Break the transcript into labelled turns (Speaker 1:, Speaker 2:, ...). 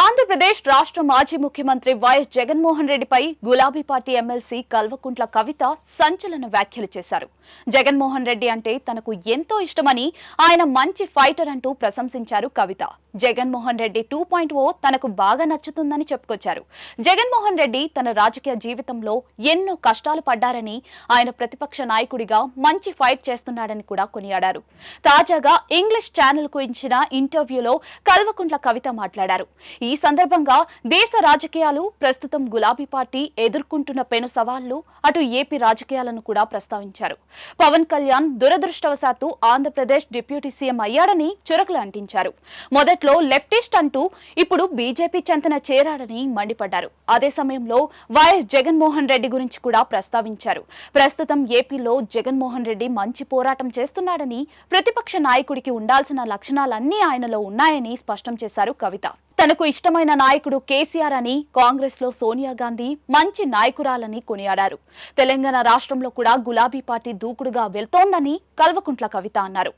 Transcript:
Speaker 1: ఆంధ్రప్రదేశ్ రాష్ట్ర మాజీ ముఖ్యమంత్రి వైఎస్ జగన్మోహన్ రెడ్డిపై గులాబీ పార్టీ ఎమ్మెల్సీ కల్వకుంట్ల కవిత సంచలన వ్యాఖ్యలు చేశారు. జగన్మోహన్ రెడ్డి అంటే తనకు ఎంతో ఇష్టమని, ఆయన మంచి ఫైటర్ అంటూ ప్రశంసించారు కవిత. జగన్మోహన్ రెడ్డి 2.0 తనకు బాగా నచ్చుతుందని చెప్పుకొచ్చారు. జగన్మోహన్ రెడ్డి తన రాజకీయ జీవితంలో ఎన్నో కష్టాలు పడ్డారని, ఆయన ప్రతిపక్ష నాయకుడిగా మంచి ఫైట్ చేస్తున్నాడని కూడా కొనియాడారు. తాజాగా ఇంగ్లీష్ ఛానల్ కు ఇచ్చిన ఇంటర్వ్యూలో కల్వకుంట్ల కవిత మాట్లాడారు. ఈ సందర్భంగా దేశ రాజకీయాలు, ప్రస్తుతం గులాబీ పార్టీ ఎదుర్కొంటున్న పెను సవాళ్లు, అటు ఏపీ రాజకీయాలను కూడా ప్రస్తావించారు. పవన్ కళ్యాణ్ దురదృష్టవశాత్తు ఆంధ్రప్రదేశ్ డిప్యూటీ సీఎం అయ్యాడని చురకలు అంటించారు. మొదట్లో లెఫ్టిస్ట్ అంటూ ఇప్పుడు బీజేపీ చెంతన చేరాడని మండిపడ్డారు. అదే సమయంలో వైఎస్ జగన్మోహన్ రెడ్డి గురించి కూడా ప్రస్తావించారు. ప్రస్తుతం ఏపీలో జగన్మోహన్ రెడ్డి మంచి పోరాటం చేస్తున్నాడని, ప్రతిపక్ష నాయకుడికి ఉండాల్సిన లక్షణాలన్నీ ఆయనలో ఉన్నాయని స్పష్టం చేశారు కవిత. తనకు ఇష్టమైన నాయకుడు కేసీఆర్ అని, కాంగ్రెస్ లో సోనియా గాంధీ మంచి నాయకురాలని కొనియాడారు. తెలంగాణ రాష్ట్రంలో కూడా గులాబీ పార్టీ దూకుడుగా వెళ్తోందని కల్వకుంట్ల కవిత అన్నారు.